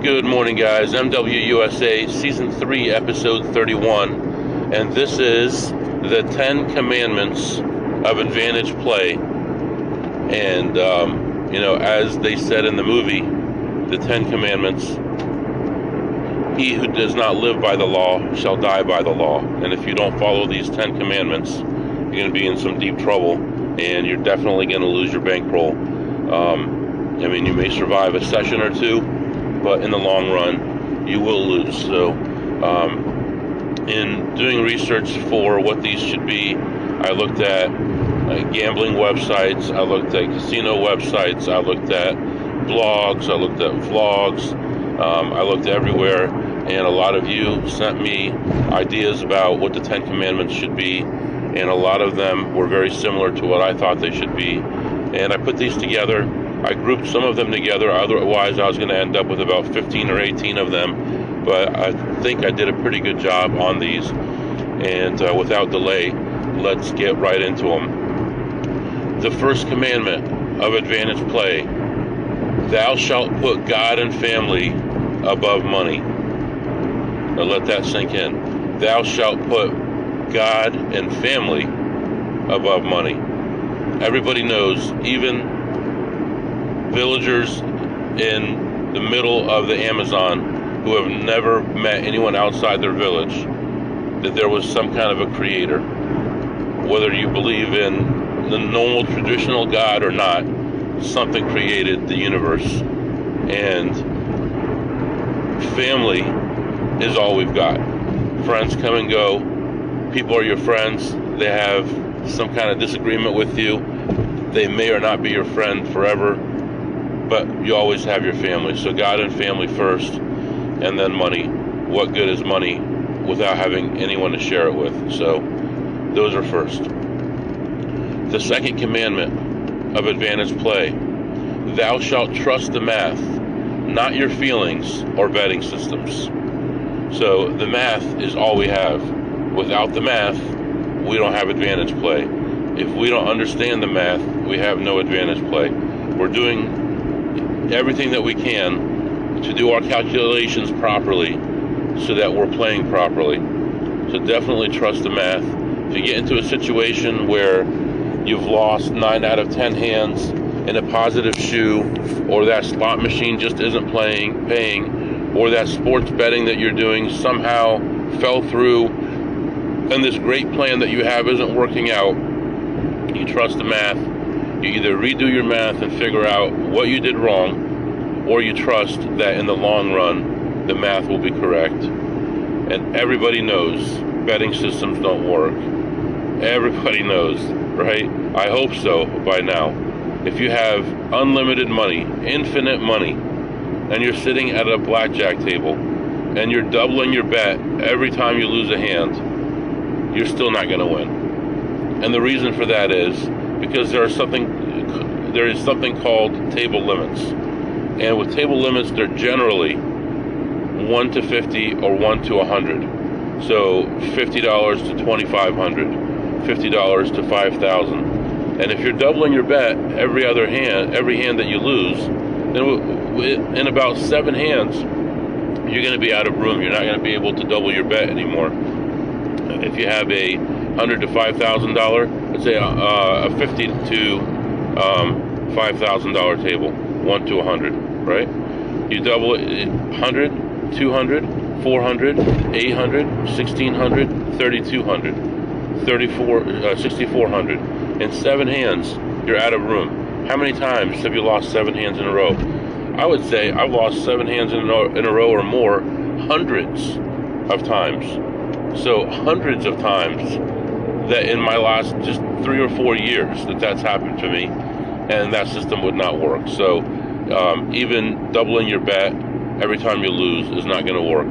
Good morning, guys. MWUSA Season 3, Episode 31. And this is the 10 Commandments of Advantage Play. And, as they said in the movie, the 10 Commandments, he who does not live by the law shall die by the law. And if you don't follow these 10 Commandments, you're going to be in some deep trouble. And you're definitely going to lose your bankroll. You may survive a session or two, but in the long run, you will lose. So, in doing research for what these should be, I looked at gambling websites, I looked at casino websites, I looked at blogs, I looked at vlogs, I looked everywhere, and a lot of you sent me ideas about what the 10 Commandments should be, and a lot of them were very similar to what I thought they should be. And I put these together. I grouped some of them together, otherwise I was going to end up with about 15 or 18 of them, but I think I did a pretty good job on these, and without delay, let's get right into them. The first commandment of Advantage Play: thou shalt put God and family above money. Now let that sink in. Thou shalt put God and family above money. Everybody knows, even villagers in the middle of the Amazon who have never met anyone outside their village, that there was some kind of a creator. Whether you believe in the normal traditional God or not, something created the universe. And family is all we've got. Friends come and go. People are your friends. They have some kind of disagreement with you. They may or not be your friend forever, but you always have your family. So God and family first, and then money. What good is money without having anyone to share it with? So those are first. The second commandment of Advantage Play: thou shalt trust the math, not your feelings or betting systems. So the math is all we have. Without the math, we don't have Advantage Play. If we don't understand the math, we have no Advantage Play. We're doing everything that we can to do our calculations properly so that we're playing properly. So definitely trust the math. If you get into a situation where you've lost 9 out of 10 hands in a positive shoe, or that slot machine just isn't paying, or that sports betting that you're doing somehow fell through, and this great plan that you have isn't working out, you trust the math. You either redo your math and figure out what you did wrong, or you trust that in the long run, the math will be correct. And everybody knows betting systems don't work. Everybody knows, right? I hope so by now. If you have unlimited money, infinite money, and you're sitting at a blackjack table, and you're doubling your bet every time you lose a hand, you're still not going to win. And the reason for that is because there is something called table limits. And with table limits, they're generally 1 to 50 or 1 to 100. So $50 to $2,500, $50 to $5,000. And if you're doubling your bet every hand that you lose, then in about 7 hands, you're going to be out of room. You're not going to be able to double your bet anymore. If you have a $100 to $5,000, let's say a $50 to $5,000 table, 1 to 100, right? You double it: 100, 200, 400, 800, 1600, 3200, 6400. In 7 hands, you're out of room. How many times have you lost 7 hands in a row? I would say I've lost 7 hands in a row or more hundreds of times. So hundreds of times that in my last just 3 or 4 years that's happened to me, and that system would not work. So even doubling your bet every time you lose is not going to work.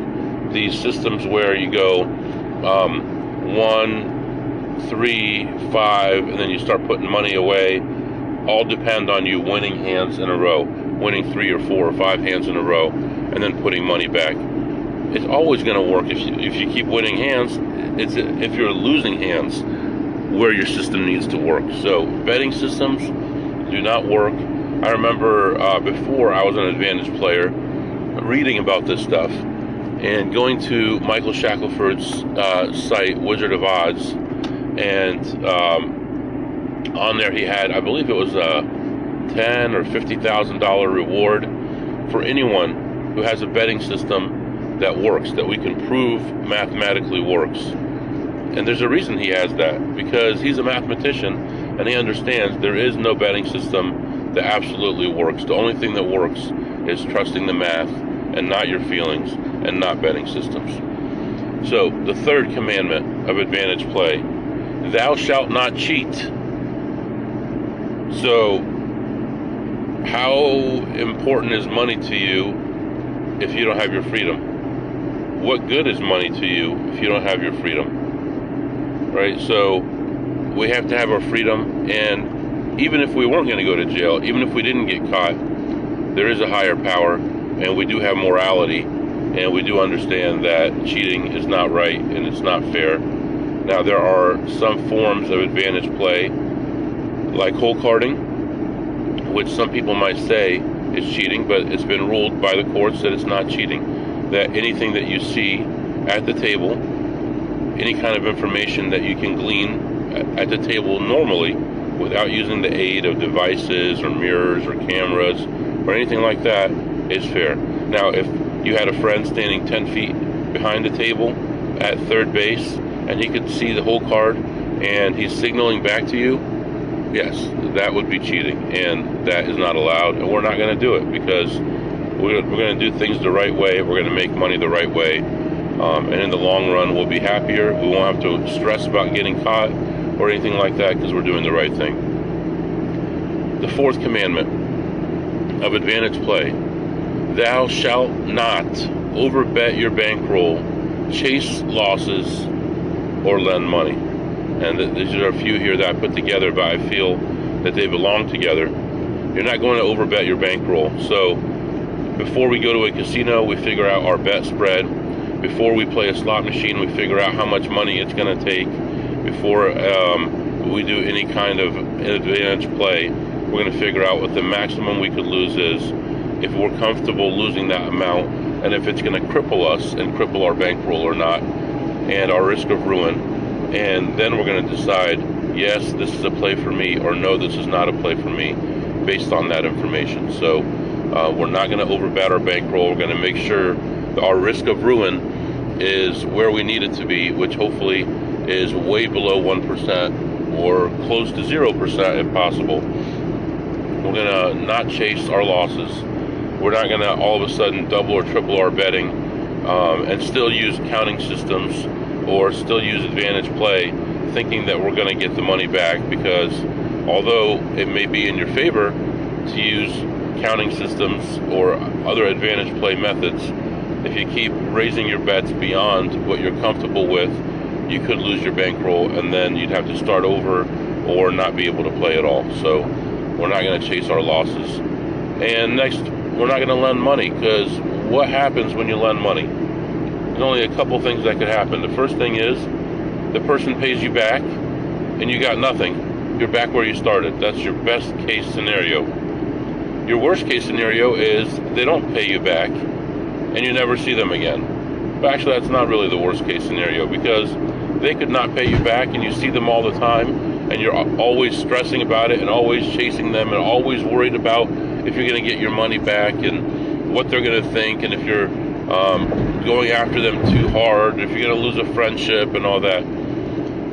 These systems where you go 1, 3, 5, and then you start putting money away, all depend on you winning hands in a row, winning 3 or 4 or 5 hands in a row, and then putting money back. It's always going to work if you keep winning hands. It's if you're losing hands where your system needs to work. So betting systems do not work. I remember before I was an Advantage player, reading about this stuff and going to Michael Shackelford's site, Wizard of Odds, and on there he had, I believe it was a $10,000 or $50,000 reward for anyone who has a betting system that works, that we can prove mathematically works. And there's a reason he has that, because he's a mathematician and he understands there is no betting system that absolutely works. The only thing that works is trusting the math and not your feelings and not betting systems. So the third commandment of advantage play, thou shalt not cheat. So how important is money to you if you don't have your freedom? What good is money to you if you don't have your freedom? Right? So we have to have our freedom, and even if we weren't going to go to jail, even if we didn't get caught, there is a higher power, and we do have morality, and we do understand that cheating is not right and it's not fair. Now, there are some forms of advantage play, like hole carding, which some people might say is cheating, but it's been ruled by the courts that it's not cheating. That anything that you see at the table, any kind of information that you can glean at the table normally without using the aid of devices or mirrors or cameras or anything like that, is fair. Now, if you had a friend standing 10 feet behind the table at third base and he could see the hole card and he's signaling back to you, yes, that would be cheating, and that is not allowed, and we're not going to do it, because we're going to do things the right way. We're going to make money the right way, and in the long run we'll be happier. We won't have to stress about getting caught or anything like that, because we're doing the right thing. The fourth commandment of advantage play, thou shalt not overbet your bankroll, chase losses, or lend money. And these are a few here that I put together, but I feel that they belong together. You're not going to overbet your bankroll. So before we go to a casino, we figure out our bet spread. Before we play a slot machine, we figure out how much money it's going to take. Before we do any kind of advantage play, we're going to figure out what the maximum we could lose is, if we're comfortable losing that amount, and if it's going to cripple us and cripple our bankroll or not, and our risk of ruin. And then we're going to decide, yes, this is a play for me, or no, this is not a play for me, based on that information. So we're not going to overbet our bankroll. We're going to make sure that our risk of ruin is where we need it to be, which hopefully is way below 1% or close to 0% if possible. We're going to not chase our losses. We're not going to all of a sudden double or triple our betting and still use counting systems or still use advantage play, thinking that we're going to get the money back, because although it may be in your favor to use counting systems or other advantage play methods, if you keep raising your bets beyond what you're comfortable with, you could lose your bankroll, and then you'd have to start over or not be able to play at all. So we're not going to chase our losses. And next, we're not going to lend money, because what happens when you lend money? There's only a couple things that could happen. The first thing is the person pays you back and you got nothing. You're back where you started. That's your best case scenario. Your worst case scenario is they don't pay you back and you never see them again. But actually, that's not really the worst case scenario, because they could not pay you back and you see them all the time and you're always stressing about it and always chasing them and always worried about if you're going to get your money back and what they're going to think, and if you're going after them too hard, if you're going to lose a friendship and all that.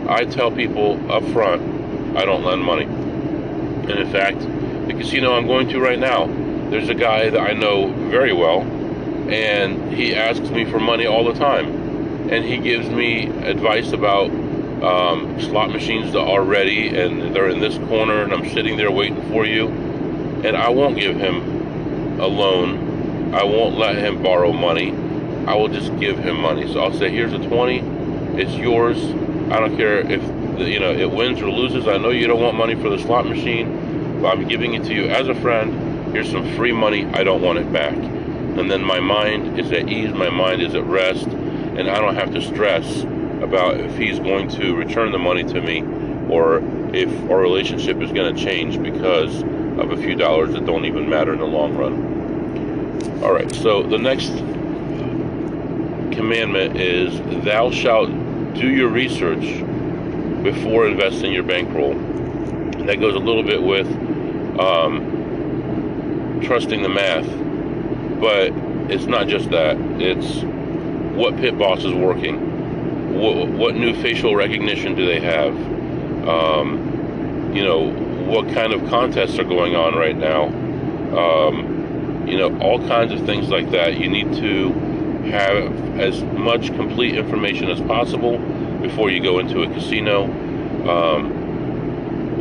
I tell people up front, I don't lend money. And in fact, the casino I'm going to right now, there's a guy that I know very well, and he asks me for money all the time. And he gives me advice about slot machines that are ready, and they're in this corner, and I'm sitting there waiting for you. And I won't give him a loan. I won't let him borrow money. I will just give him money. So I'll say, here's a 20. It's yours. I don't care if it wins or loses. I know you don't want money for the slot machine, but I'm giving it to you as a friend. Here's some free money. I don't want it back. And then my mind is at ease. My mind is at rest. And I don't have to stress about if he's going to return the money to me, or if our relationship is going to change because of a few dollars that don't even matter in the long run. All right, so the next commandment is, thou shalt do your research before investing your bankroll. And that goes a little bit with trusting the math, but it's not just that. It's what pit boss is working. What new facial recognition do they have? What kind of contests are going on right now? All kinds of things like that. You need to have as much complete information as possible before you go into a casino.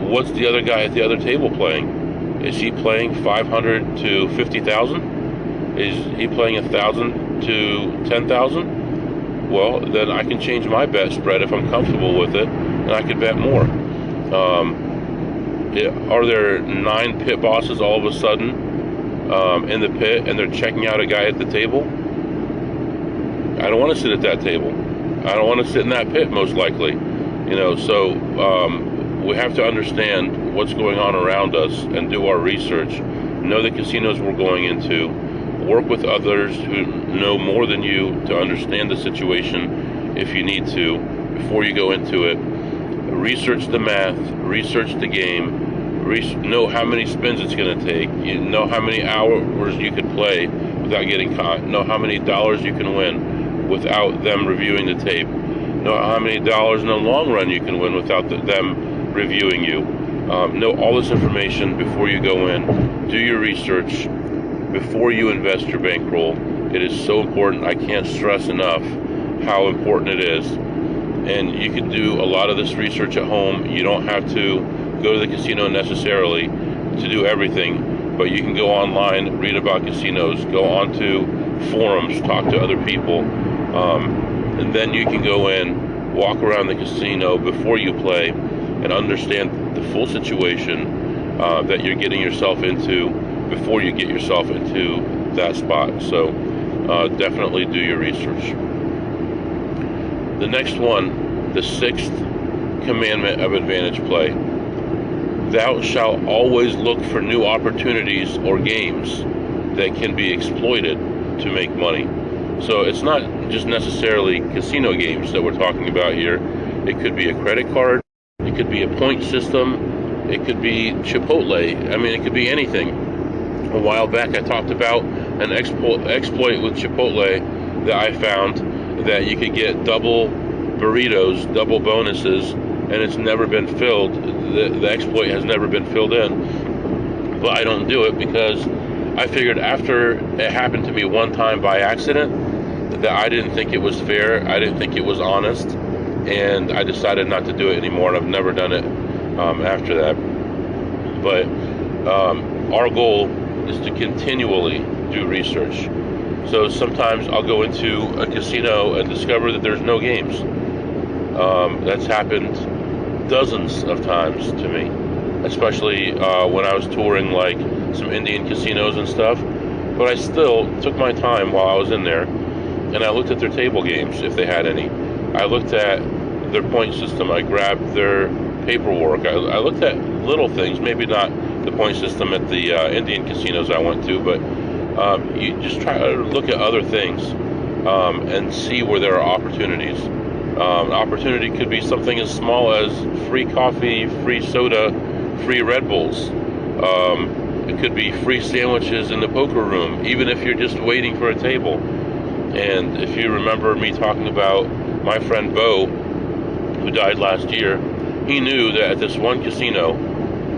What's the other guy at the other table playing? Is he playing 500 to 50,000? Is he playing 1,000 to 10,000? Well, then I can change my bet spread if I'm comfortable with it, and I could bet more. Are there 9 pit bosses all of a sudden in the pit, and they're checking out a guy at the table? I don't want to sit at that table. I don't want to sit in that pit, most likely. So we have to understand what's going on around us and do our research. Know the casinos we're going into. Work with others who know more than you to understand the situation if you need to before you go into it. Research the math, research the game, know how many spins it's going to take, know how many hours you could play without getting caught, know how many dollars you can win without them reviewing the tape, know how many dollars in the long run you can win without them reviewing you. Know all this information before you go in. Do your research before you invest your bankroll. It is so important. I can't stress enough how important it is. And you can do a lot of this research at home. You don't have to go to the casino necessarily to do everything, but you can go online, read about casinos, go onto forums, talk to other people, and then you can go in, walk around the casino before you play, and understand the full situation that you're getting yourself into before you get yourself into that spot. So definitely do your research. The next one, the 6th commandment of advantage play. Thou shalt always look for new opportunities or games that can be exploited to make money. So it's not just necessarily casino games that we're talking about here. It could be a credit card. It could be a point system. It could be Chipotle. I mean, it could be anything. A while back I talked about an exploit with Chipotle that I found, that you could get double burritos, double bonuses, and it's never been filled. The exploit has never been filled in. But I don't do it because I figured after it happened to me one time by accident that I didn't think it was fair. I didn't think it was honest, and I decided not to do it anymore, and I've never done it after that. But our goal is to continually do research. So sometimes I'll go into a casino and discover that there's no games. That's happened dozens of times to me, especially when I was touring like some Indian casinos and stuff. But I still took my time while I was in there, and I looked at their table games if they had any. I looked at their point system. I grabbed their paperwork. I looked at little things, maybe not the point system at the Indian casinos I went to, but you just try to look at other things and see where there are opportunities. Opportunity could be something as small as free coffee, free soda, free Red Bulls. It could be free sandwiches in the poker room, even if you're just waiting for a table. And if you remember me talking about my friend Bo, who died last year, he knew that at this one casino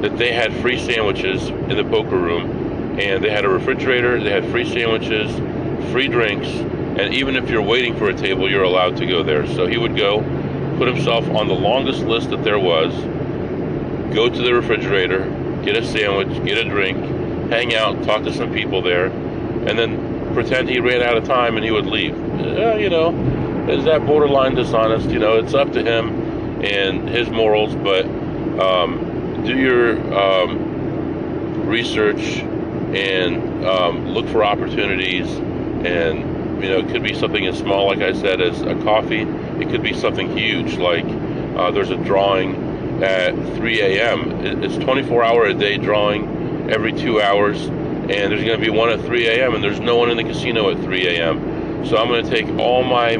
that they had free sandwiches in the poker room, and they had a refrigerator, they had free sandwiches, free drinks, and even if you're waiting for a table, you're allowed to go there. So he would go, put himself on the longest list that there was, go to the refrigerator, get a sandwich, get a drink, hang out, talk to some people there, and then pretend he ran out of time and he would leave. Is that borderline dishonest? It's up to him and his morals, but do your research and look for opportunities. And it could be something as small, like I said, as a coffee. It could be something huge, like there's a drawing at 3 a.m. It's 24-hour-a-day drawing every 2 hours, and there's going to be one at 3 a.m. and there's no one in the casino at 3 a.m. So I'm going to take all my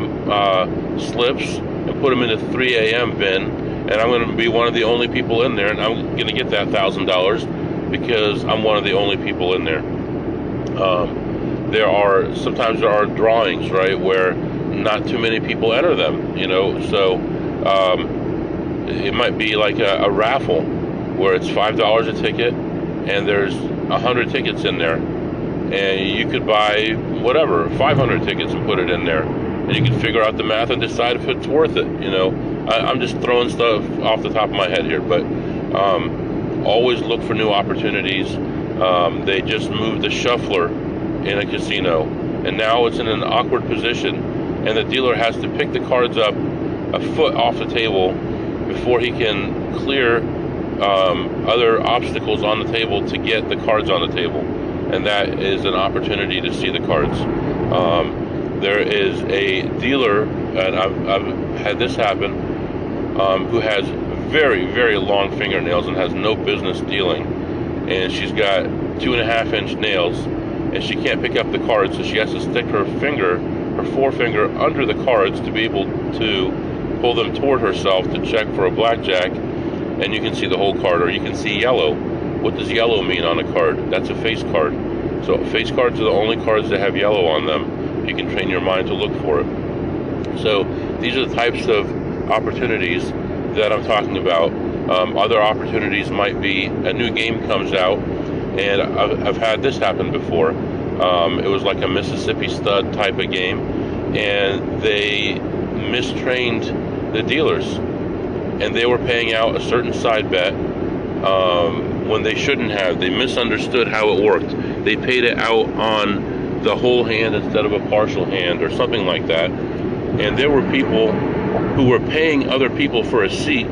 slips and put them in the 3 a.m. bin, and I'm going to be one of the only people in there, and I'm going to get that $1,000 because I'm one of the only people in there. Sometimes there are drawings, right, where not too many people enter them, so it might be like a raffle where it's $5 a ticket and there's 100 tickets in there, and you could buy whatever 500 tickets and put it in there, and you can figure out the math and decide if it's worth it. I'm just throwing stuff off the top of my head here, but always look for new opportunities. They just moved the shuffler in a casino, and now it's in an awkward position, and the dealer has to pick the cards up a foot off the table before he can clear other obstacles on the table to get the cards on the table, and that is an opportunity to see the cards. There is a dealer, and I've had this happen, who has very, very long fingernails and has no business dealing, and she's got 2.5-inch nails, and she can't pick up the cards, so she has to stick her forefinger under the cards to be able to pull them toward herself to check for a blackjack, and you can see the whole card, or you can see yellow. What does yellow mean on a card? That's a face card. So face cards are the only cards that have yellow on them. You can train your mind to look for it. So these are the types of opportunities that I'm talking about. Other opportunities might be a new game comes out, and I've had this happen before. It was like a Mississippi Stud type of game, and they mistrained the dealers, and they were paying out a certain side bet when they shouldn't have. They misunderstood how it worked. They paid it out on the whole hand instead of a partial hand or something like that, and there were people who were paying other people for a seat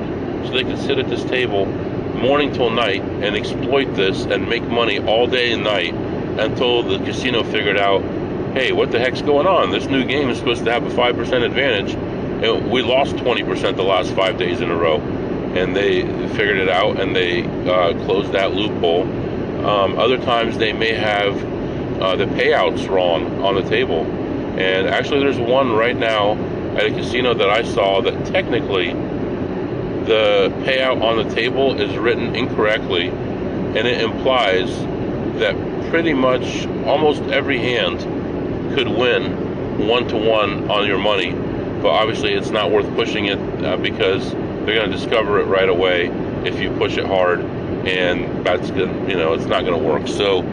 so they could sit at this table morning till night and exploit this and make money all day and night until the casino figured out, hey, what the heck's going on? This new game is supposed to have a 5% advantage, and we lost 20% the last 5 days in a row. And they figured it out, and they closed that loophole. Other times they may have the payouts wrong on the table. And actually there's one right now at a casino that I saw that technically the payout on the table is written incorrectly, and it implies that pretty much almost every hand could win 1-to-1 on your money, but obviously it's not worth pushing it because they're going to discover it right away if you push it hard, and that's good. It's not going to work. So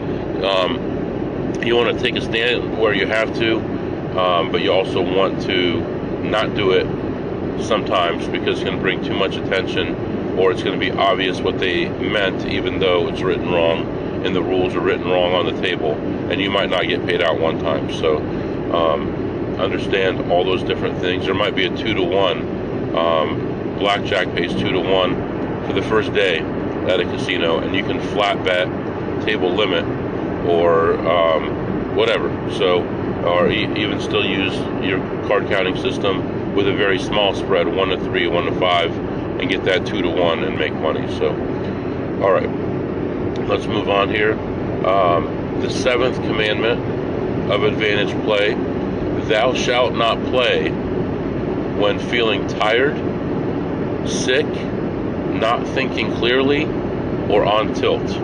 you want to take a stand where you have to, but you also want to not do it sometimes because it's going to bring too much attention, or it's going to be obvious what they meant even though it's written wrong and the rules are written wrong on the table, and you might not get paid out one time. So understand all those different things. There might be a 2-to-1 blackjack pays 2-to-1 for the first day at a casino, and you can flat bet table limit or whatever. So, or even still use your card counting system with a very small spread, 1-to-3, 1-to-5, and get that 2-to-1 and make money. So, all right, let's move on here. The 7th commandment of advantage play: thou shalt not play when feeling tired, sick, not thinking clearly, or on tilt.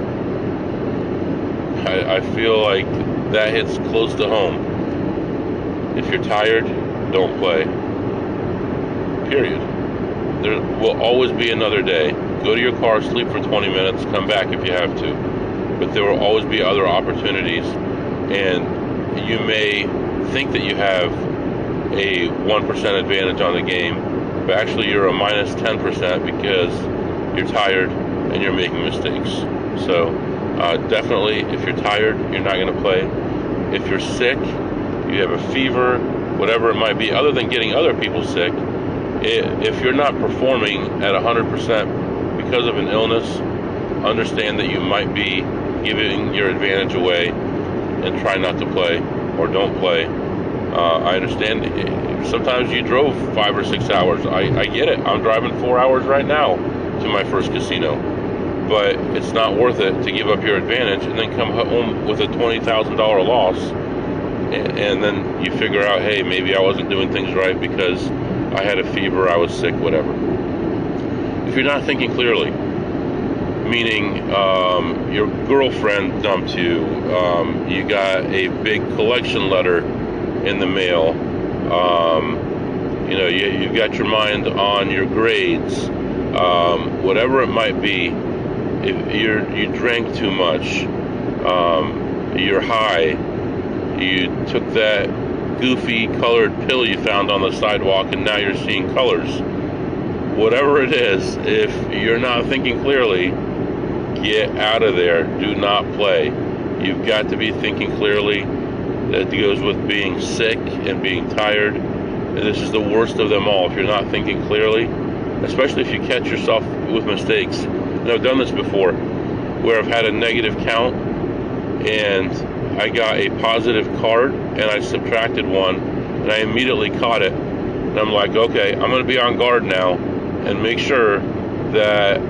I feel like that hits close to home. If you're tired, don't play. Period. There will always be another day. Go to your car, sleep for 20 minutes, come back if you have to. But there will always be other opportunities, and you may think that you have a 1% advantage on the game, but actually you're a minus 10% because you're tired and you're making mistakes. So definitely, if you're tired, you're not going to play. If you're sick, you have a fever, whatever it might be, other than getting other people sick, if you're not performing at 100% because of an illness, understand that you might be giving your advantage away, and try not to play or don't play. I understand sometimes you drove 5 or 6 hours. I get it. I'm driving 4 hours right now to my first casino. but it's not worth it to give up your advantage and then come home with a $20,000 loss, and then you figure out, hey, maybe I wasn't doing things right because I had a fever, I was sick, whatever. If you're not thinking clearly, meaning your girlfriend dumped you, you got a big collection letter in the mail, you've got your mind on your grades, whatever it might be. If you drank too much, you're high, you took that goofy colored pill you found on the sidewalk and now you're seeing colors. Whatever it is, if you're not thinking clearly, get out of there. Do not play. You've got to be thinking clearly. That goes with being sick and being tired. And this is the worst of them all. If you're not thinking clearly, especially if you catch yourself with mistakes. And I've done this before, where I've had a negative count and I got a positive card and I subtracted one and I immediately caught it. And I'm like, okay, I'm going to be on guard now and make sure that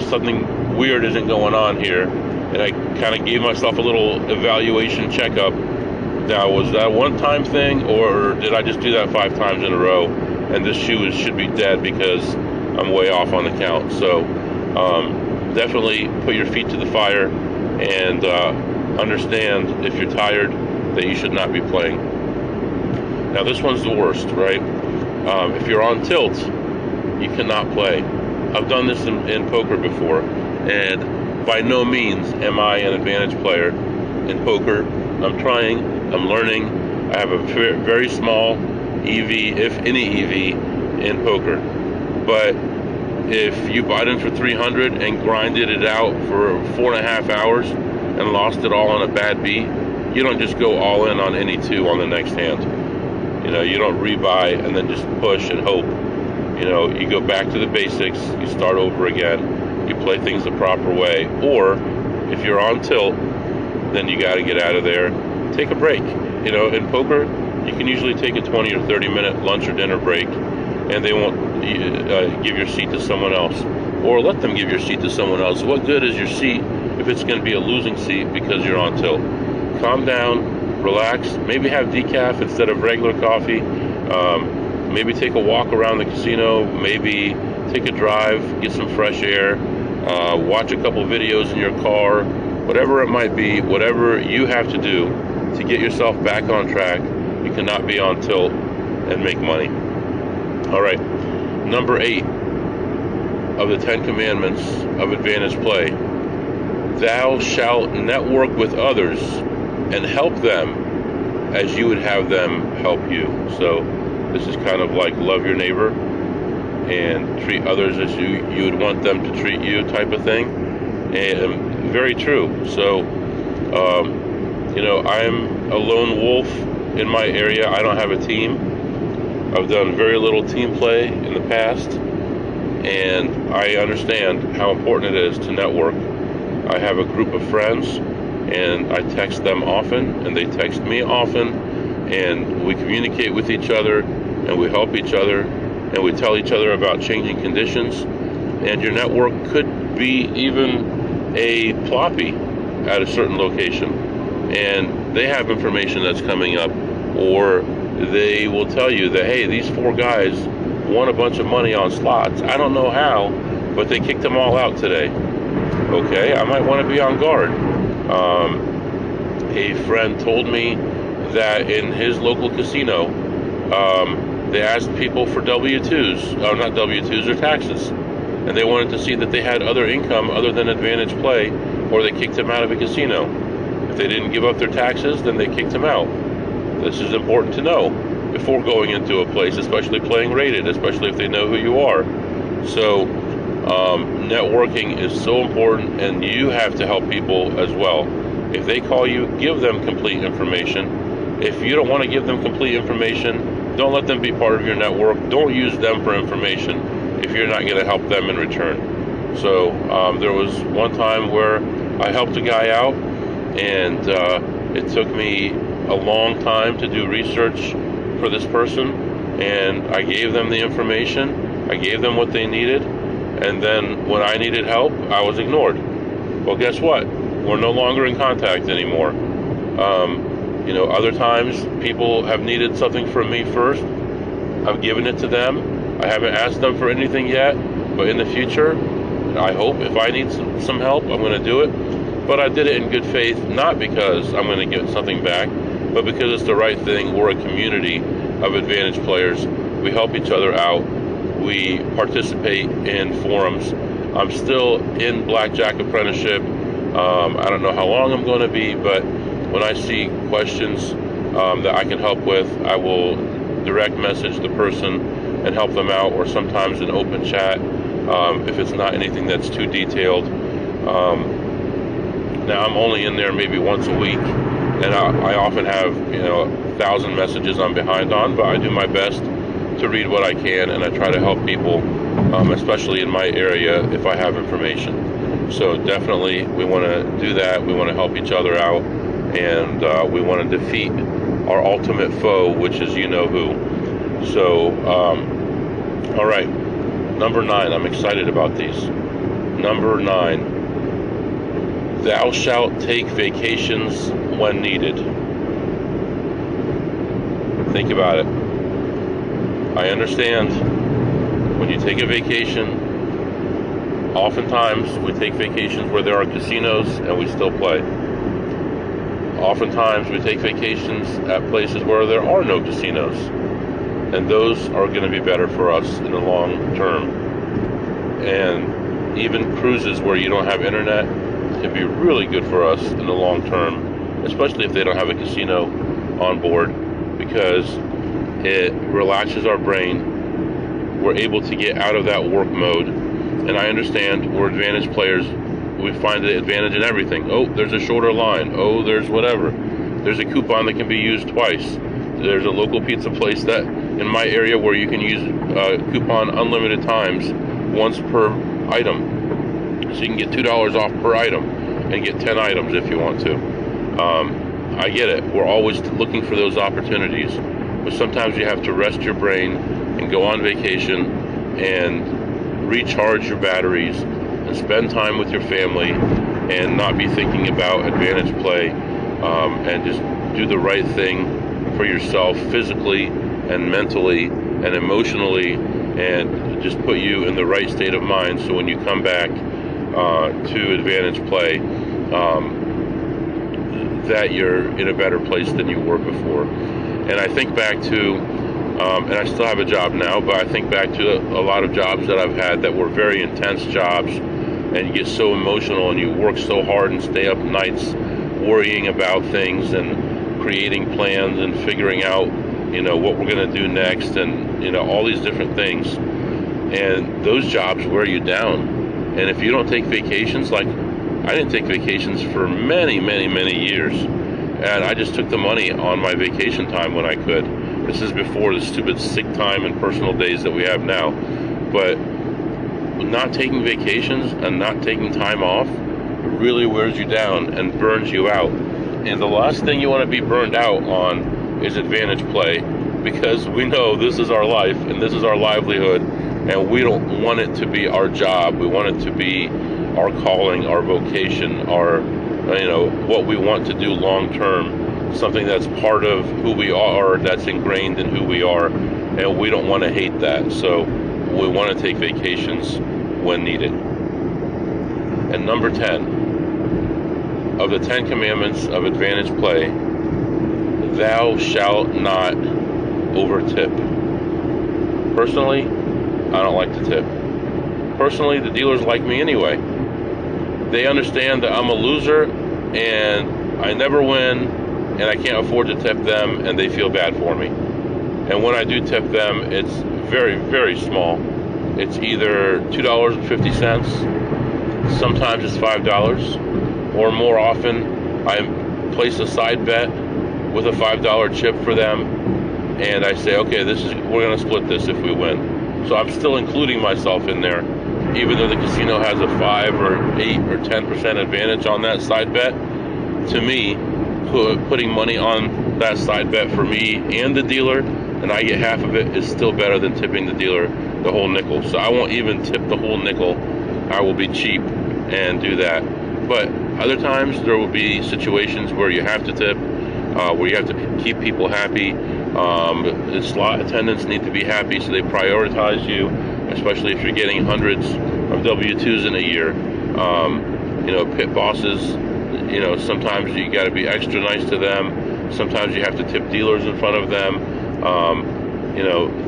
something weird isn't going on here. And I kind of gave myself a little evaluation checkup. Now, was that a one-time thing, or did I just do that 5 times in a row and this shoe should be dead because I'm way off on the count? So definitely put your feet to the fire and understand if you're tired that you should not be playing. Now, this one's the worst, right? If you're on tilt, you cannot play. I've done this in poker before, and by no means am I an advantage player in poker. I'm trying, I'm learning. I have a very small EV, if any EV, in poker. But if you bought in for 300 and grinded it out for 4.5 hours and lost it all on a bad beat, you don't just go all in on any 2 on the next hand. You don't rebuy and then just push and hope. You go back to the basics, you start over again, you play things the proper way. Or if you're on tilt, then you got to get out of there, take a break. In poker, you can usually take a 20 or 30 minute lunch or dinner break, and they won't give your seat to someone else, or let them give your seat to someone else. What good is your seat if it's going to be a losing seat because you're on tilt? Calm down, relax, maybe have decaf instead of regular coffee, maybe take a walk around the casino, maybe take a drive, get some fresh air, watch a couple videos in your car, whatever it might be, whatever you have to do to get yourself back on track. You cannot be on tilt and make money. All right, number 8 of the 10 commandments of advantage play: thou shalt network with others and help them as you would have them help you. So this is kind of like love your neighbor and treat others as you would want them to treat you type of thing. And very true. So I'm a lone wolf in my area. I don't have a team. I've done very little team play in the past, and I understand how important it is to network. I have a group of friends, and I text them often, and they text me often, and we communicate with each other, and we help each other, and we tell each other about changing conditions. And your network could be even a ploppy at a certain location, and they have information that's coming up, or they will tell you that, hey, these 4 guys won a bunch of money on slots. I don't know how, but they kicked them all out today. Okay, I might want to be on guard. A friend told me that in his local casino, they asked people for W-2s, or not W-2s, or taxes. And they wanted to see that they had other income other than advantage play, or they kicked them out of a casino. If they didn't give up their taxes, then they kicked them out. This is important to know before going into a place, especially playing rated, especially if they know who you are. So networking is so important, and you have to help people as well. If they call you, give them complete information. If you don't want to give them complete information, don't let them be part of your network. Don't use them for information if you're not going to help them in return. So there was one time where I helped a guy out, and it took me a long time to do research for this person, and I gave them the information, I gave them what they needed, and then when I needed help, I was ignored. Well, guess what? We're no longer in contact anymore. Other times people have needed something from me first. I've given it to them. I haven't asked them for anything yet, but in the future, I hope if I need some help, I'm going to do it. But I did it in good faith, not because I'm going to get something back, but because it's the right thing. We're a community of Advantage players. We help each other out. We participate in forums. I'm still in Blackjack Apprenticeship. I don't know how long I'm going to be, but when I see questions that I can help with, I will direct message the person and help them out, or sometimes an open chat if it's not anything that's too detailed. Now I'm only in there maybe once a week, and I often have 1,000 messages I'm behind on, but I do my best to read what I can, and I try to help people, especially in my area, if I have information. So definitely we want to do that. We want to help each other out, and we want to defeat our ultimate foe, which is who. So all right, number 9. I'm excited about these. Number 9. Thou shalt take vacations when needed. Think about it. I understand when you take a vacation, oftentimes we take vacations where there are casinos and we still play. Oftentimes we take vacations at places where there are no casinos, and those are going to be better for us in the long term. And even cruises where you don't have internet can be really good for us in the long term, especially if they don't have a casino on board, because it relaxes our brain. We're able to get out of that work mode. And I understand we're Advantage players. We find the advantage in everything. Oh, there's a shorter line. Oh, there's whatever. There's a coupon that can be used twice. There's a local pizza place that in my area where you can use a coupon unlimited times, once per item. So you can get $2 off per item and get 10 items if you want to. I get it. We're always looking for those opportunities. But sometimes you have to rest your brain and go on vacation and recharge your batteries and spend time with your family and not be thinking about Advantage play, and just do the right thing for yourself physically and mentally and emotionally, and just put you in the right state of mind so when you come back to Advantage play, that you're in a better place than you were before. And I think back to, and I still have a job now, but I think back to a lot of jobs that I've had that were very intense jobs, and you get so emotional and you work so hard and stay up nights worrying about things and creating plans and figuring out, what we're going to do next, and, all these different things. And those jobs wear you down. And if you don't take vacations, like I didn't take vacations for many, many, many years. And I just took the money on my vacation time when I could. This is before the stupid sick time and personal days that we have now. But not taking vacations and not taking time off really wears you down and burns you out. And the last thing you want to be burned out on is Advantage play, because we know this is our life and this is our livelihood, and we don't want it to be our job. We want it to be our calling, our vocation, our what we want to do long term, something that's part of who we are, that's ingrained in who we are, and we don't want to hate that. So we want to take vacations when needed. And number 10 of the 10 commandments of Advantage play, thou shalt not over-tip. Personally, I don't like to tip. Personally, the dealers like me anyway. They understand that I'm a loser and I never win and I can't afford to tip them, and they feel bad for me. And when I do tip them, it's very, very small. It's either $2.50, sometimes it's $5, or more often I place a side bet with a $5 chip for them, and I say, okay, we're going to split this if we win. So I'm still including myself in there, even though the casino has a 5 or 8 or 10% advantage on that side bet. To me, putting money on that side bet for me and the dealer, and I get half of it, is still better than tipping the dealer the whole nickel. So I won't even tip the whole nickel. I will be cheap and do that. But other times there will be situations where you have to tip, where you have to keep people happy. The slot attendants need to be happy, so they prioritize you, especially if you're getting hundreds of W-2s in a year. Pit bosses, sometimes you got to be extra nice to them. Sometimes you have to tip dealers in front of them.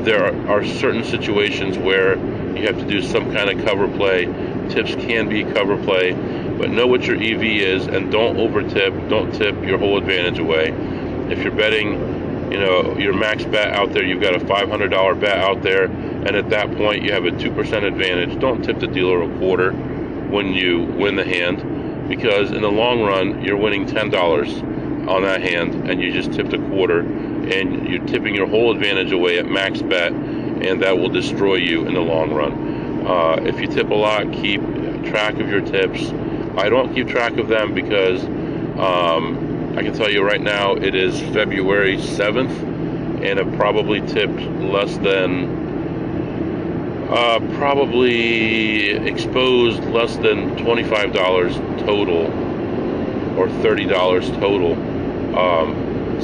There are certain situations where you have to do some kind of cover play. Tips can be cover play, but know what your EV is and don't over tip. Don't tip your whole advantage away. If you're betting, your max bet out there, you've got a $500 bet out there, and at that point you have a 2% advantage. Don't tip the dealer a quarter when you win the hand, because in the long run you're winning $10 on that hand, and you just tipped a quarter, and you're tipping your whole advantage away at max bet, and that will destroy you in the long run. If you tip a lot, keep track of your tips. I don't keep track of them because I can tell you right now it is February 7th, and I've probably tipped less than probably exposed less than $25 total or $30 total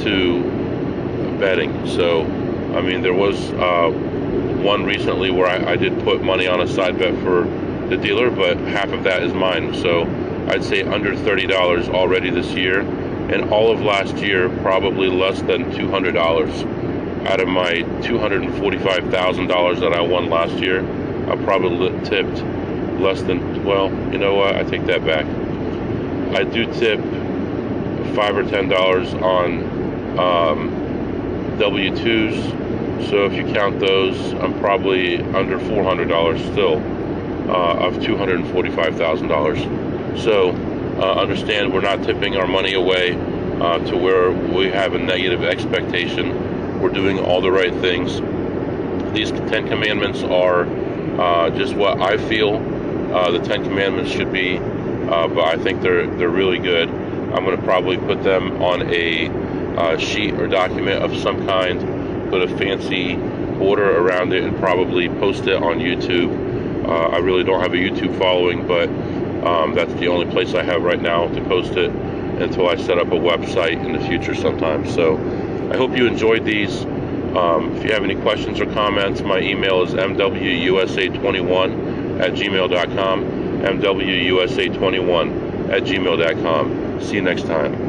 to betting. So I mean, there was one recently where I did put money on a side bet for the dealer, but half of that is mine. So I'd say under $30 already this year, and all of last year probably less than $200. Out of my $245,000 that I won last year, I probably tipped less than, well, you know what, I take that back. I do tip $5 or $10 on W-2s, so if you count those, I'm probably under $400 still of $245,000. So understand, we're not tipping our money away to where we have a negative expectation. We're doing all the right things. These 10 commandments are just what I feel the 10 commandments should be, but I think they're really good. I'm going to probably put them on a sheet or document of some kind, put a fancy border around it, and probably post it on YouTube. I really don't have a YouTube following, but that's the only place I have right now to post it until I set up a website in the future sometime. So I hope you enjoyed these. If you have any questions or comments, my email is mwusa21@gmail.com, mwusa21@gmail.com. See you next time.